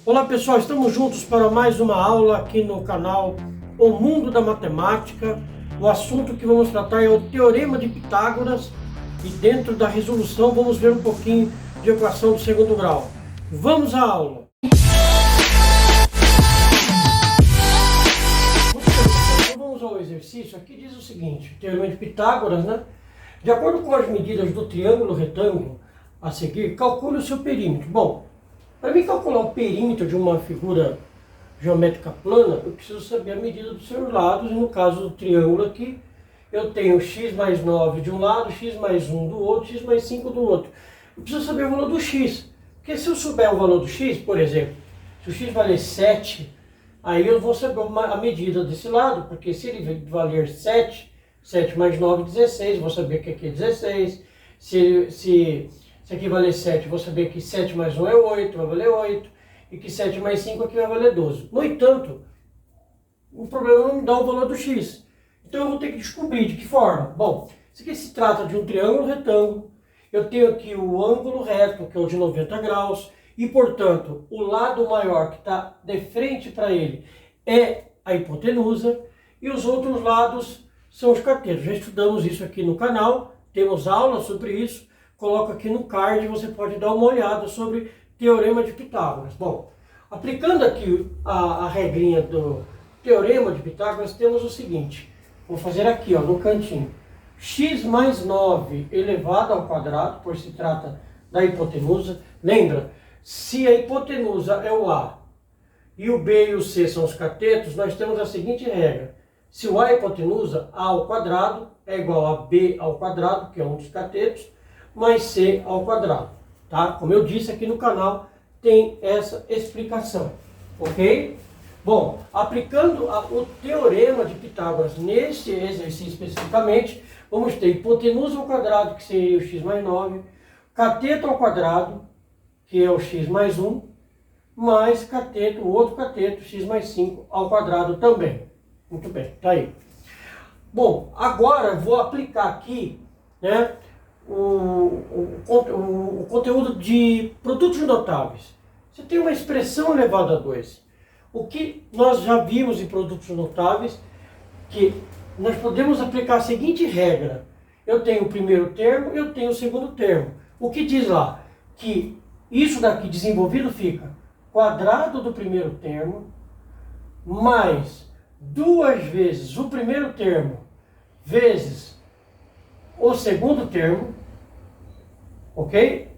Olá pessoal, estamos juntos para mais uma aula aqui no canal O Mundo da Matemática. O assunto que vamos tratar é o Teorema de Pitágoras e dentro da resolução vamos ver um pouquinho de equação do segundo grau. Vamos à aula! Então vamos ao exercício. Aqui diz o seguinte, Teorema de Pitágoras, né? De acordo com as medidas do triângulo retângulo a seguir, calcule o seu perímetro. Bom, para mim calcular o perímetro de uma figura geométrica plana, eu preciso saber a medida dos seus lados, e no caso do triângulo aqui, eu tenho x mais 9 de um lado, x mais 1 do outro, x mais 5 do outro. Eu preciso saber o valor do x, porque se eu souber o valor do x, por exemplo, se o x valer 7, aí eu vou saber a medida desse lado, porque se ele valer 7 mais 9, 16, vou saber que aqui é 16, se aqui valer 7, vou saber que 7 mais 1 é 8, vai valer 8, e que 7 mais 5 aqui vai valer 12. No entanto, o problema não me dá o valor do x. Então eu vou ter que descobrir de que forma. Bom, isso aqui se trata de um triângulo retângulo. Eu tenho aqui o ângulo reto, que é o de 90 graus, e portanto, o lado maior que está de frente para ele é a hipotenusa, e os outros lados são os catetos. Já estudamos isso aqui no canal, temos aula sobre isso. Coloco aqui no card, você pode dar uma olhada sobre Teorema de Pitágoras. Bom, aplicando aqui a regrinha do Teorema de Pitágoras, temos o seguinte. Vou fazer aqui, ó, no cantinho. X mais 9 elevado ao quadrado, por se trata da hipotenusa. Lembra, se a hipotenusa é o A e o B e o C são os catetos, nós temos a seguinte regra. Se o A é hipotenusa, A ao quadrado é igual a B ao quadrado, que é um dos catetos, mais C ao quadrado, tá? Como eu disse aqui no canal, tem essa explicação, ok? Bom, aplicando o Teorema de Pitágoras neste exercício especificamente, vamos ter hipotenusa ao quadrado, que seria o x mais 9, cateto ao quadrado, que é o x mais 1, mais cateto, o outro cateto, x mais 5 ao quadrado também. Muito bem, tá aí. Bom, agora vou aplicar aqui, né, o conteúdo de produtos notáveis. Você tem uma expressão elevada a 2. O que nós já vimos em produtos notáveis, que nós podemos aplicar a seguinte regra. Eu tenho o primeiro termo, eu tenho o segundo termo. O que diz lá? Que isso daqui desenvolvido fica quadrado do primeiro termo, mais 2 vezes o primeiro termo, vezes o segundo termo, ok?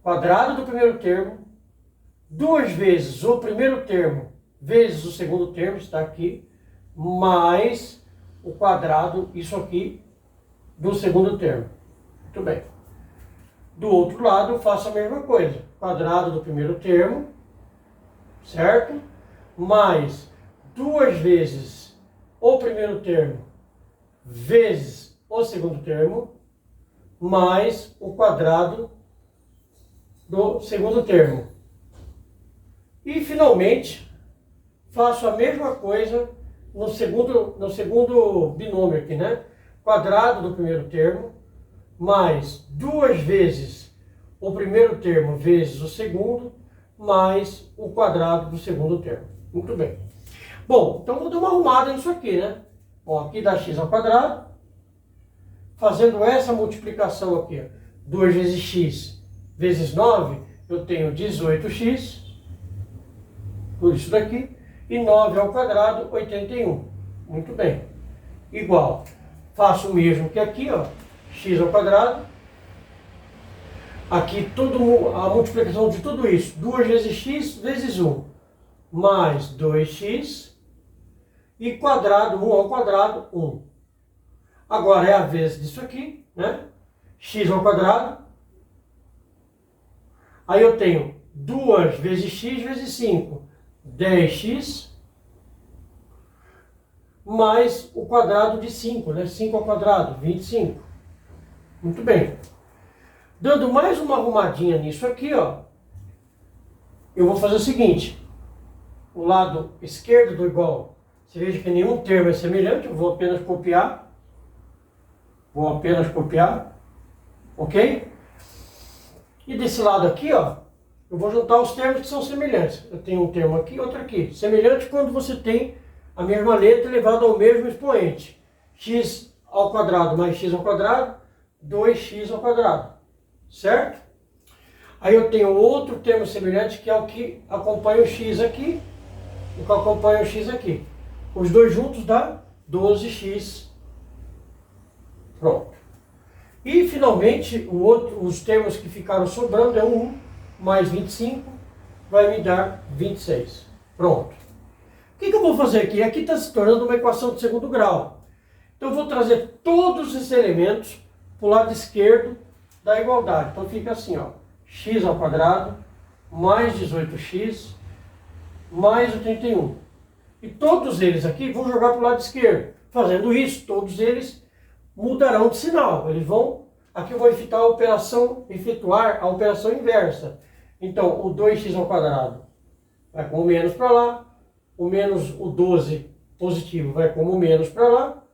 Quadrado do primeiro termo, 2 vezes o primeiro termo, vezes o segundo termo, está aqui, mais o quadrado, isso aqui, do segundo termo. Muito bem. Do outro lado, eu faço a mesma coisa. Quadrado do primeiro termo, certo? Mais 2 vezes o primeiro termo, vezes o segundo termo, mais o quadrado do segundo termo. E, finalmente, faço a mesma coisa no segundo binômio aqui, né? Quadrado do primeiro termo, mais 2 vezes o primeiro termo vezes o segundo, mais o quadrado do segundo termo. Muito bem. Bom, então vou dar uma arrumada nisso aqui, né? Bom, aqui dá x ao quadrado. Fazendo essa multiplicação aqui, 2 vezes x vezes 9, eu tenho 18x, por isso daqui, e 9 ao quadrado, 81. Muito bem. Igual, faço o mesmo que aqui, ó, x ao quadrado. Aqui a multiplicação de tudo isso, 2 vezes x vezes 1, mais 2x, e quadrado, 1 ao quadrado, 1. Agora é a vez disso aqui, né? X ao quadrado. Aí eu tenho 2 vezes x vezes 5, 10x, mais o quadrado de 5, né? 5 ao quadrado, 25. Muito bem. Dando mais uma arrumadinha nisso aqui, ó, eu vou fazer o seguinte. O lado esquerdo do igual, você veja que nenhum termo é semelhante, eu vou apenas copiar. Ok? E desse lado aqui, ó, eu vou juntar os termos que são semelhantes. Eu tenho um termo aqui e outro aqui. Semelhante quando você tem a mesma letra elevada ao mesmo expoente. X ao quadrado mais x ao quadrado, 2x ao quadrado. Certo? Aí eu tenho outro termo semelhante que é o que acompanha o x aqui e o que acompanha o x aqui. Os dois juntos dá 12x. Pronto. E finalmente os termos que ficaram sobrando é 1 mais 25 vai me dar 26. Pronto. O que eu vou fazer aqui? Aqui está se tornando uma equação de segundo grau. Então eu vou trazer todos esses elementos para o lado esquerdo da igualdade. Então fica assim, ó, x ao quadrado mais 18x mais o 31. E todos eles aqui vão jogar para o lado esquerdo. Fazendo isso, todos eles mudarão de sinal. Eles vão, aqui eu vou efetuar a operação inversa. Então, o 2x ao quadrado vai como menos para lá, o 12 positivo vai como menos para lá,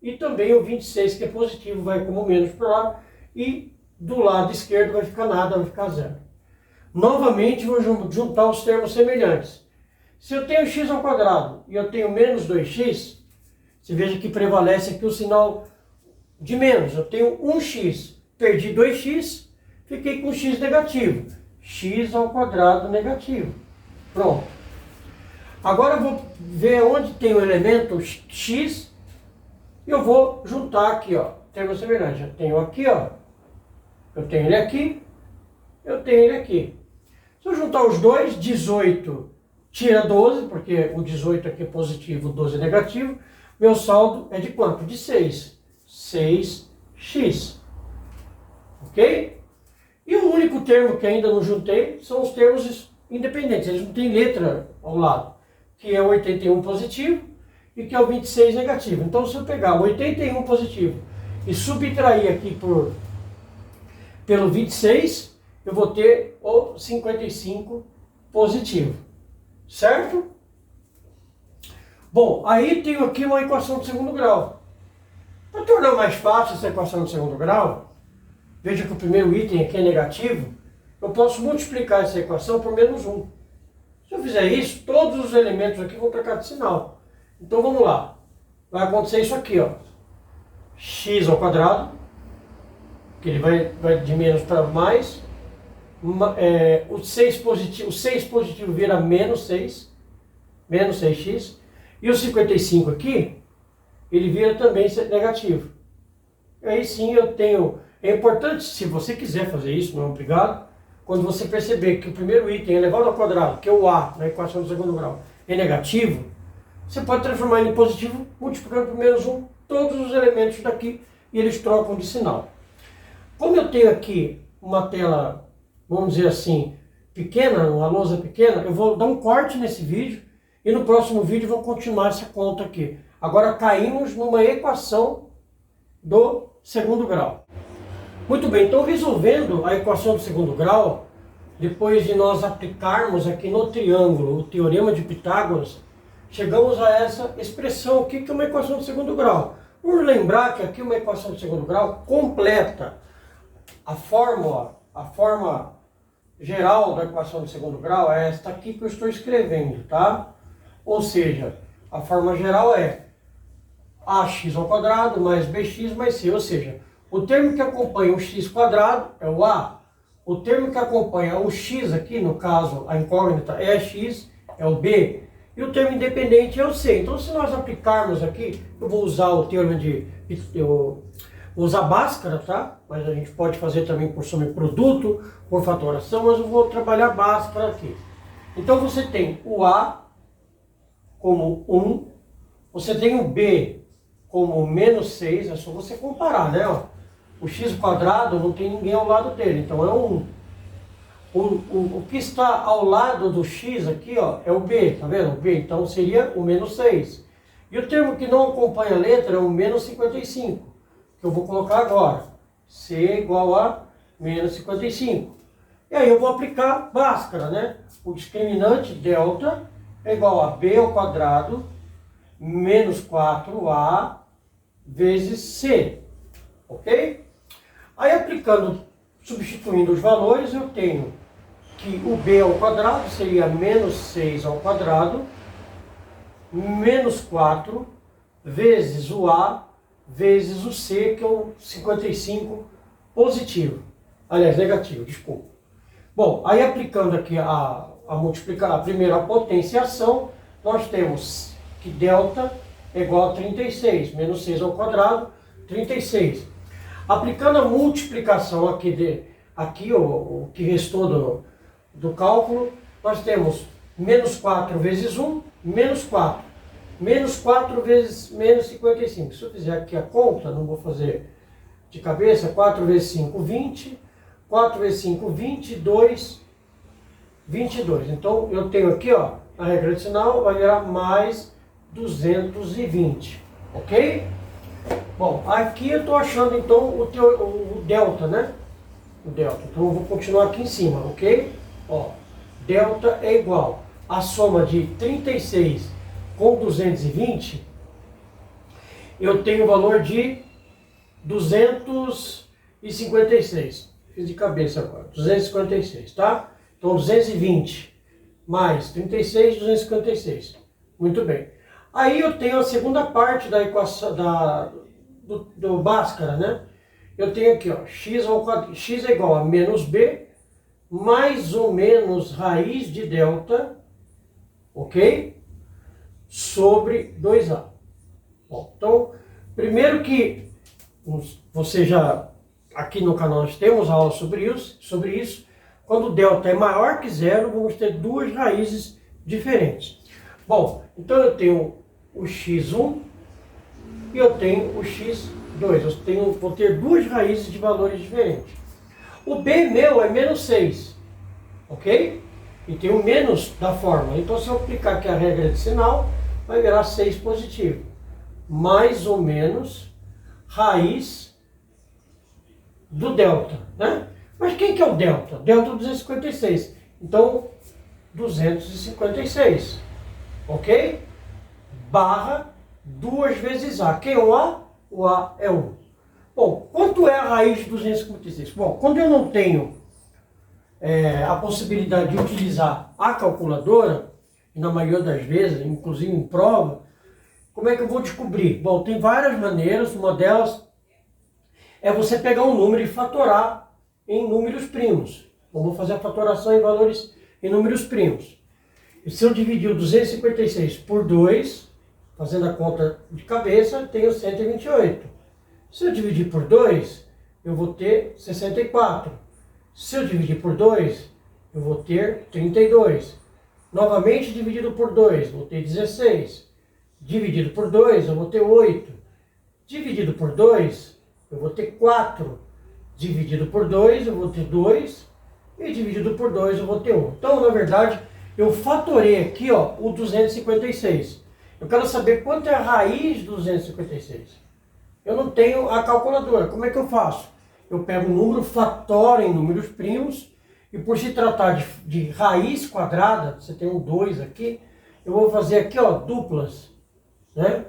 e também o 26, que é positivo, vai como menos para lá, e do lado esquerdo vai ficar nada, vai ficar zero. Novamente, vou juntar os termos semelhantes. Se eu tenho x ao quadrado e eu tenho menos 2x, você veja que prevalece aqui o sinal de menos. Eu tenho 1x, perdi 2x, fiquei com x negativo. X ao quadrado negativo. Pronto. Agora eu vou ver onde tem o elemento x e eu vou juntar aqui, ó, termo semelhante. Eu tenho aqui, ó, eu tenho ele aqui, eu tenho ele aqui. Se eu juntar os dois, 18 tira 12, porque o 18 aqui é positivo, o 12 é negativo, meu saldo é de quanto? De 6. 6x. Ok? E o único termo que ainda não juntei são os termos independentes. Eles não têm letra ao lado, que é o 81 positivo e que é o 26 negativo. Então, se eu pegar o 81 positivo e subtrair aqui pelo 26, eu vou ter o 55 positivo. Certo? Bom, aí tenho aqui uma equação de segundo grau. Para tornar mais fácil essa equação de segundo grau, veja que o primeiro item aqui é negativo, eu posso multiplicar essa equação por menos 1. Se eu fizer isso, todos os elementos aqui vão trocar de sinal. Então vamos lá. Vai acontecer isso aqui, ó. X ao quadrado, que ele vai de menos para mais. O 6 positivo vira menos 6. Menos 6x. E o 55 aqui, ele vira também negativo. E aí sim eu tenho... É importante, se você quiser fazer isso, não é obrigado, quando você perceber que o primeiro item elevado ao quadrado, que é o a na equação do segundo grau, é negativo, você pode transformar ele em positivo multiplicando por menos 1 todos os elementos daqui e eles trocam de sinal. Como eu tenho aqui uma tela, vamos dizer assim, pequena, uma lousa pequena, eu vou dar um corte nesse vídeo e no próximo vídeo vou continuar essa conta aqui. Agora caímos numa equação do segundo grau. Muito bem, então resolvendo a equação do segundo grau, depois de nós aplicarmos aqui no triângulo o teorema de Pitágoras, chegamos a essa expressão aqui que é uma equação de segundo grau. Vamos lembrar que aqui uma equação de segundo grau completa a forma geral da equação de segundo grau é esta aqui que eu estou escrevendo, tá? Ou seja, a forma geral é ax ao quadrado mais bx mais c, ou seja, o termo que acompanha o x quadrado é o a, o termo que acompanha o x aqui, no caso a incógnita é x, é o b, e o termo independente é o c. Então se nós aplicarmos aqui, eu vou usar o teorema vou usar Bhaskara, tá? Mas a gente pode fazer também por soma e produto, por fatoração, mas eu vou trabalhar Bhaskara aqui. Então você tem o a como 1, você tem o b como menos 6, é só você comparar, né? Ó. O x quadrado não tem ninguém ao lado dele, então é 1. O que está ao lado do x aqui, ó, é o b, tá vendo? O b, então seria o menos 6. E o termo que não acompanha a letra é o menos 55, que eu vou colocar agora. C igual a menos 55. E aí eu vou aplicar Bhaskara, né? O discriminante delta é igual a b ao quadrado menos 4a vezes c. Ok? Aí aplicando, substituindo os valores, eu tenho que o b ao quadrado seria menos 6 ao quadrado, menos 4, vezes o a, vezes o c, que é o 55 positivo. Aliás, negativo, desculpa. Bom, aí aplicando aqui a multiplicar a primeira potenciação, nós temos que delta é igual a 36, menos 6 ao quadrado, 36. Aplicando a multiplicação aqui o que restou do cálculo, nós temos menos 4 vezes 1, menos 4. Menos 4 vezes menos 55. Se eu fizer aqui a conta, não vou fazer de cabeça, 4 vezes 5, 20. 4 vezes 5, 22. 22. Então, eu tenho aqui, ó, a regra adicional vai virar mais 220. Ok? Bom, aqui eu estou achando, então, o delta, né? O delta. Então, eu vou continuar aqui em cima, ok? Ó, delta é igual à soma de 36 com 220, eu tenho o valor de 256. Fiz de cabeça agora, 256, tá? Então 220 mais 36, 256. Muito bem. Aí eu tenho a segunda parte da equação do Bhaskara, né? Eu tenho aqui, ó, x é igual a menos b mais ou menos raiz de delta, ok? Sobre 2a. Bom, então, primeiro que você já, aqui no canal nós temos aula sobre isso. Quando o delta é maior que zero, vamos ter duas raízes diferentes. Bom, então eu tenho o x1 e eu tenho o x2. Vou ter duas raízes de valores diferentes. O b meu é menos 6, ok? E tem o menos da fórmula. Então, se eu aplicar aqui a regra de sinal, vai virar 6 positivo. Mais ou menos raiz do delta, né? Mas quem que é o delta? Delta é 256. Então, 256. Ok? Barra 2 vezes a. Quem é o a? O a é 1. Bom, quanto é a raiz de 256? Bom, quando eu não tenho a possibilidade de utilizar a calculadora, e na maioria das vezes, inclusive em prova, como é que eu vou descobrir? Bom, tem várias maneiras. Uma delas é você pegar um número e fatorar em números primos. Vamos fazer a fatoração em números primos. E se eu dividir o 256 por 2, fazendo a conta de cabeça, eu tenho 128. Se eu dividir por 2, eu vou ter 64. Se eu dividir por 2, eu vou ter 32. Novamente dividido por 2, vou ter 16. Dividido por 2, eu vou ter 8. Dividido por 2, eu vou ter 4. Dividido por 2, eu vou ter 2. E dividido por 2, eu vou ter 1. Então, na verdade, eu fatorei aqui, ó, o 256. Eu quero saber quanto é a raiz do 256. Eu não tenho a calculadora. Como é que eu faço? Eu pego um número, fatoro em números primos, e por se tratar de raiz quadrada, você tem um 2 aqui, eu vou fazer aqui, ó, duplas, né?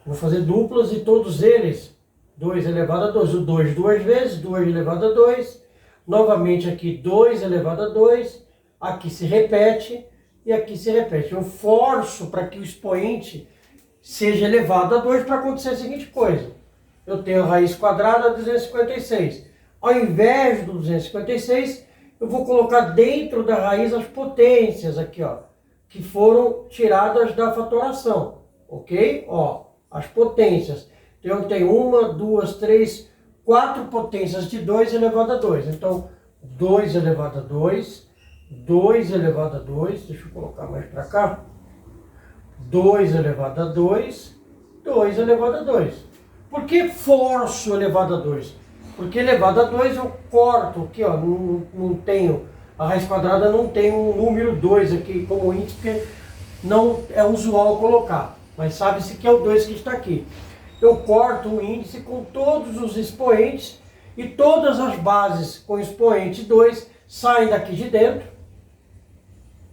Vou fazer duplas e todos eles, 2 elevado a 2. O 2 duas vezes, 2 elevado a 2. Novamente aqui, 2 elevado a 2. Aqui se repete e aqui se repete. Eu forço para que o expoente seja elevado a 2 para acontecer a seguinte coisa. Eu tenho a raiz quadrada de 256. Ao invés do 256, eu vou colocar dentro da raiz as potências aqui, ó, que foram tiradas da fatoração, ok? Ó, as potências. Então, eu tenho 1, 2, 3, 4 potências de 2 elevado a 2. Então, 2 elevado a 2, 2 elevado a 2, deixa eu colocar mais para cá. 2 elevado a 2, 2 elevado a 2. Por que forço elevado a 2? Porque elevado a 2 eu corto aqui, ó, não tenho, a raiz quadrada não tem um número 2 aqui como índice, porque não é usual colocar, mas sabe-se que é o 2 que está aqui. Eu corto o índice com todos os expoentes e todas as bases com expoente 2 saem daqui de dentro,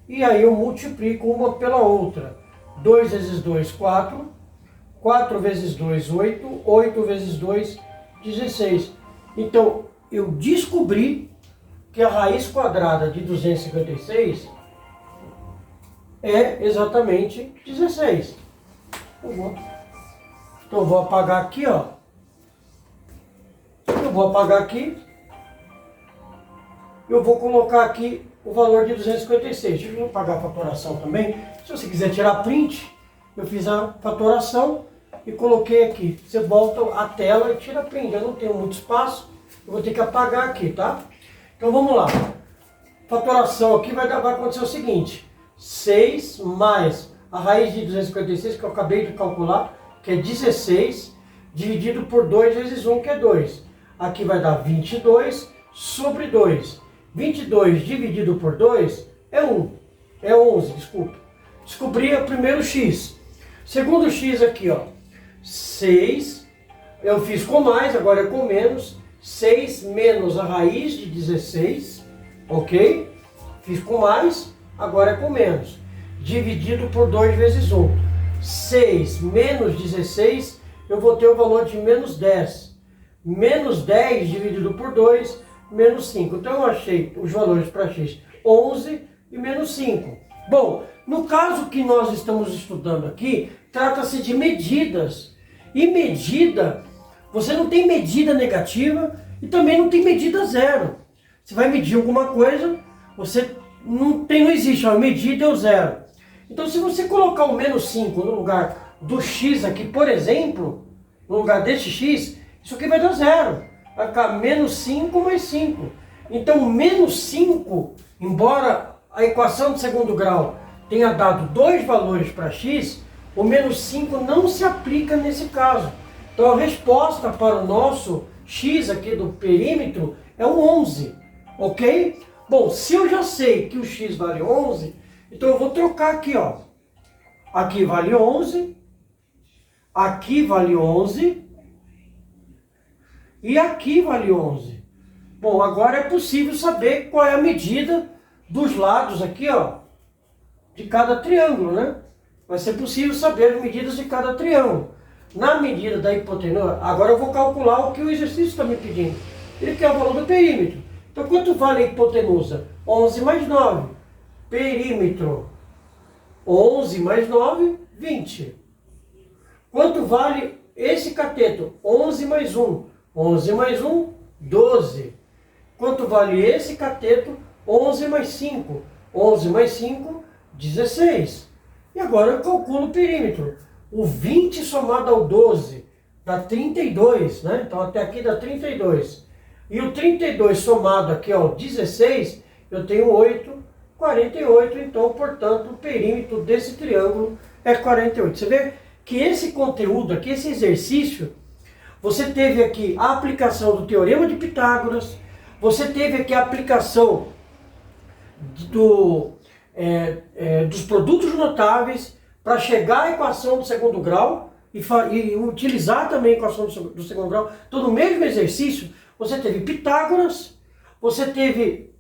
e aí eu multiplico uma pela outra. 2 vezes 2, 4. 4 vezes 2, 8. 8 vezes 2, 16. Então, eu descobri que a raiz quadrada de 256 é exatamente 16. Então eu vou apagar aqui, ó. Eu vou apagar aqui. Eu vou colocar aqui o valor de 256. Deixa eu apagar a fatoração também. Se você quiser tirar print, eu fiz a fatoração e coloquei aqui. Você volta a tela e tira print. Eu não tenho muito espaço, eu vou ter que apagar aqui, tá? Então vamos lá. Fatoração aqui vai acontecer o seguinte. 6 mais a raiz de 256, que eu acabei de calcular, que é 16, dividido por 2 vezes 1, que é 2. Aqui vai dar 22 sobre 2. 22 dividido por 2 é 1. É 11, desculpa. Descobri o primeiro x. Segundo x aqui, ó. 6, eu fiz com mais, agora é com menos. 6 menos a raiz de 16, ok? Fiz com mais, agora é com menos. Dividido por 2 vezes 1. 6 menos 16, eu vou ter o valor de menos 10. Menos 10 dividido por 2, menos 5. Então eu achei os valores para x 11 e menos 5. Bom, no caso que nós estamos estudando aqui, trata-se de medidas. E medida, você não tem medida negativa e também não tem medida zero. Você vai medir alguma coisa, você não existe, a medida é o zero. Então se você colocar o menos 5 no lugar do x aqui, por exemplo, no lugar desse x, isso aqui vai dar zero. Vai ficar menos 5 mais 5. Então menos 5, embora a equação de segundo grau tenha dado dois valores para x, o menos 5 não se aplica nesse caso. Então a resposta para o nosso x aqui do perímetro é o 11, ok? Bom, se eu já sei que o x vale 11, então eu vou trocar aqui, ó. Aqui vale 11, aqui vale 11 e aqui vale 11. Bom, agora é possível saber qual é a medida dos lados aqui, ó, de cada triângulo, né? Vai ser possível saber as medidas de cada triângulo. Na medida da hipotenusa, agora eu vou calcular o que o exercício está me pedindo. Ele quer o valor do perímetro. Então quanto vale a hipotenusa? 11 mais 9. Perímetro. 11 mais 9, 20. Quanto vale esse cateto? 11 mais 1. 11 mais 1, 12. Quanto vale esse cateto? 11 mais 5. 11 mais 5, 16. E agora eu calculo o perímetro. O 20 somado ao 12 dá 32, né? Então até aqui dá 32. E o 32 somado aqui ao 16, eu tenho 8, 48. Então, portanto, o perímetro desse triângulo é 48. Você vê que esse conteúdo aqui, esse exercício, você teve aqui a aplicação do Teorema de Pitágoras, você teve aqui a aplicação dos produtos notáveis para chegar à equação do segundo grau e utilizar também a equação do segundo grau. Então, no mesmo exercício, você teve Pitágoras, você teve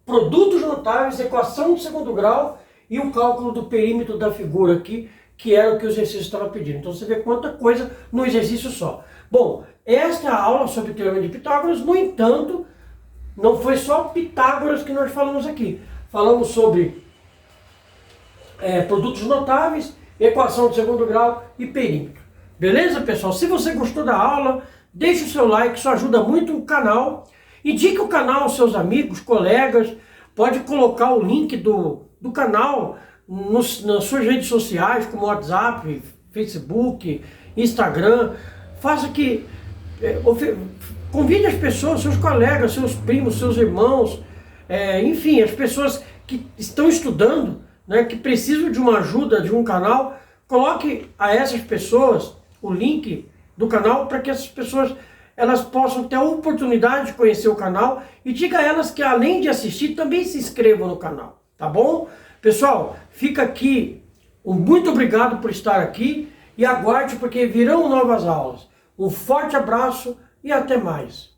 produtos notáveis, equação do segundo grau e o cálculo do perímetro da figura aqui, que era o que o exercício estava pedindo. Então você vê quanta coisa no exercício só. Bom, esta é a aula sobre o Teorema de Pitágoras. No entanto, não foi só Pitágoras que nós falamos aqui. Falamos sobre produtos notáveis, equação de segundo grau e perímetro. Beleza, pessoal? Se você gostou da aula, deixe o seu like, isso ajuda muito o canal. Indique o canal aos seus amigos, colegas. Pode colocar o link do canal nas suas redes sociais, como WhatsApp, Facebook, Instagram. Faça que... convide as pessoas, seus colegas, seus primos, seus irmãos, enfim, as pessoas que estão estudando, né, que precisam de uma ajuda, de um canal. Coloque a essas pessoas o link do canal para que essas pessoas elas possam ter a oportunidade de conhecer o canal e diga a elas que, além de assistir, também se inscrevam no canal, tá bom? Pessoal, fica aqui, muito obrigado por estar aqui e aguarde porque virão novas aulas. Um forte abraço e até mais.